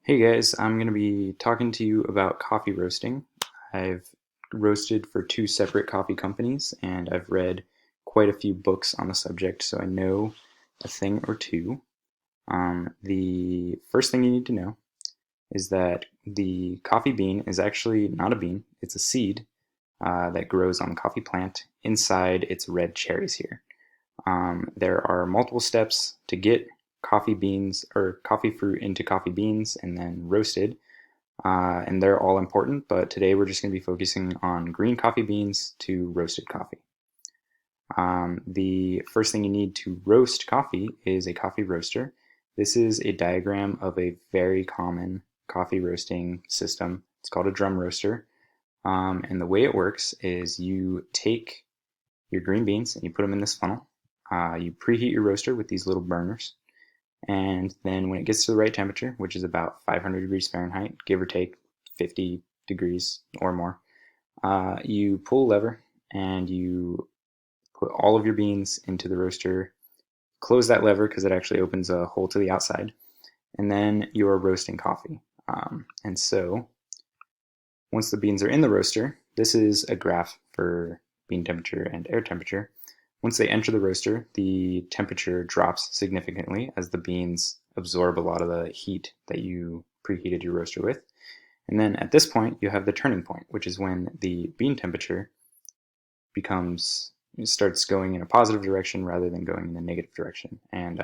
Hey guys, I'm going to be talking to you about coffee roasting. I've roasted for two separate coffee companies and I've read quite a few books on the subject, so I know a thing or two. The first thing you need to know is that the coffee bean is actually not a bean, it's a seed that grows on the coffee plant inside its red cherries here. There are multiple steps to get coffee beans or coffee fruit into coffee beans and then roasted, and they're all important, but today we're just going to be focusing on green coffee beans to roasted coffee. The first thing you need to roast coffee is a coffee roaster. This is a diagram of a very common coffee roasting system. It's called a drum roaster. And the way it works is you take your green beans and you put them in this funnel. You preheat your roaster with these little burners. And then when it gets to the right temperature, which is about 500 degrees Fahrenheit, give or take 50 degrees or more, you pull a lever and you put all of your beans into the roaster, close that lever because it actually opens a hole to the outside, and then you're roasting coffee. And so once the beans are in the roaster, this is a graph for bean temperature and air temperature. Once they enter the roaster, the temperature drops significantly as the beans absorb a lot of the heat that you preheated your roaster with. And then at this point, you have the turning point, which is when the bean temperature starts going in a positive direction rather than going in a negative direction. And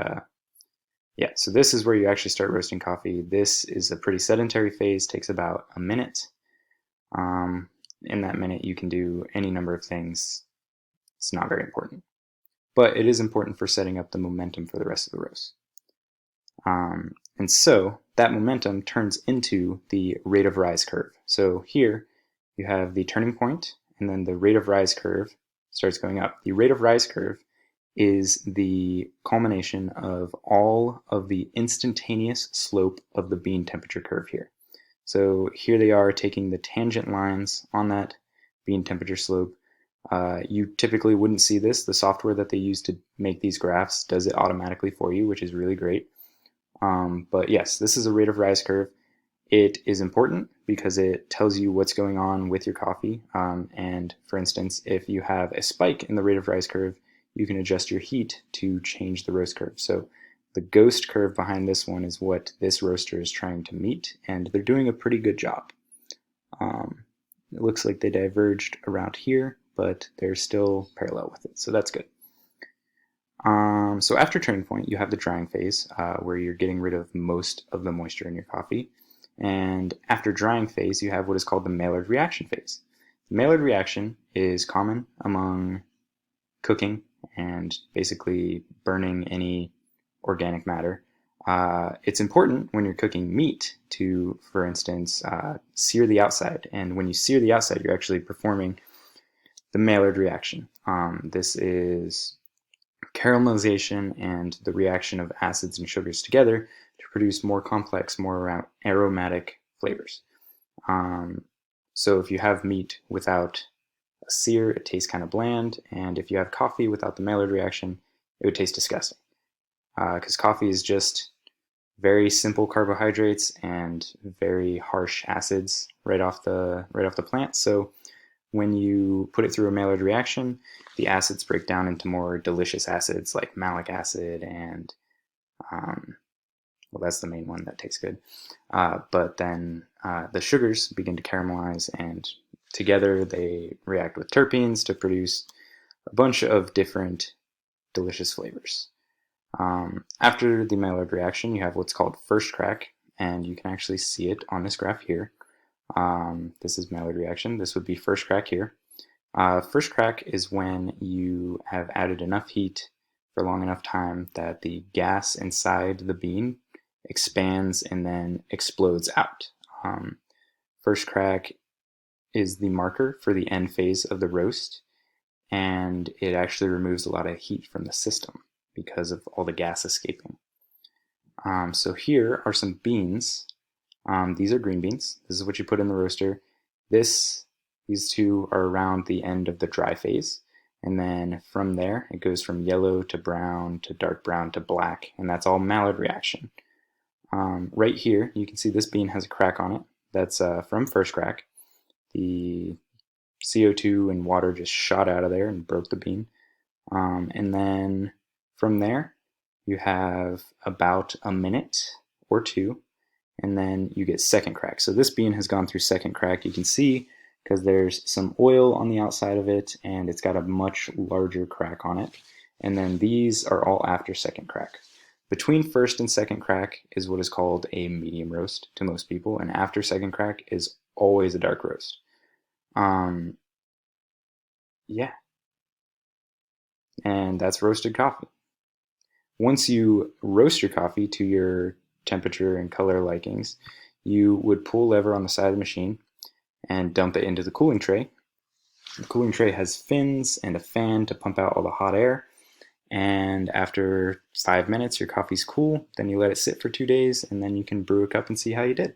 yeah, so this is where you actually start roasting coffee. This is a pretty sedentary phase, takes about a minute. In that minute, you can do any number of things. It's not very important, but it is important for setting up the momentum for the rest of the roast. And so that momentum turns into the rate of rise curve. So here you have the turning point, and then the rate of rise curve starts going up. The rate of rise curve is the culmination of all of the instantaneous slope of the bean temperature curve here. So here they are taking the tangent lines on that bean temperature slope. You typically wouldn't see this. The software that they use to make these graphs does it automatically for you, which is really great. But yes, this is a rate of rise curve. It is important because it tells you what's going on with your coffee. And for instance, if you have a spike in the rate of rise curve, you can adjust your heat to change the roast curve. So the ghost curve behind this one is what this roaster is trying to meet, and they're doing a pretty good job. It looks like they diverged around here, but they're still parallel with it, so that's good. So after turning point, you have the drying phase, where you're getting rid of most of the moisture in your coffee. And after drying phase, you have what is called the Maillard reaction phase. The Maillard reaction is common among cooking and basically burning any organic matter. It's important when you're cooking meat to, for instance, sear the outside. And when you sear the outside, you're actually performing the Maillard reaction. This is caramelization and the reaction of acids and sugars together to produce more complex, more aromatic flavors. So if you have meat without a sear, it tastes kind of bland, and if you have coffee without the Maillard reaction, it would taste disgusting. Because coffee is just very simple carbohydrates and very harsh acids right off the plant. So when you put it through a Maillard reaction, the acids break down into more delicious acids like malic acid and well, that's the main one that tastes good. But then the sugars begin to caramelize, and together they react with terpenes to produce a bunch of different delicious flavors. After the Maillard reaction, you have what's called first crack, and you can actually see it on this graph here. This is Maillard reaction. This would be first crack here. First crack is when you have added enough heat for a long enough time that the gas inside the bean expands and then explodes out. First crack is the marker for the end phase of the roast, and it actually removes a lot of heat from the system because of all the gas escaping. So here are some beans. These are green beans. This is what you put in the roaster. These two are around the end of the dry phase. And then from there, it goes from yellow to brown to dark brown to black. And that's all Maillard reaction. Right here, you can see this bean has a crack on it. That's from first crack. The CO2 and water just shot out of there and broke the bean. And then from there, you have about a minute or two, and then you get second crack. So this bean has gone through second crack. You can see because there's some oil on the outside of it, and it's got a much larger crack on it. And then these are all after second crack. Between first and second crack is what is called a medium roast to most people, and after second crack is always a dark roast. Um, yeah, and that's roasted coffee. Once you roast your coffee to your temperature and color likings, you would pull a lever on the side of the machine and dump it into the cooling tray. The cooling tray has fins and a fan to pump out all the hot air. And after 5 minutes, your coffee's cool. Then you let it sit for 2 days, and then you can brew a cup and see how you did.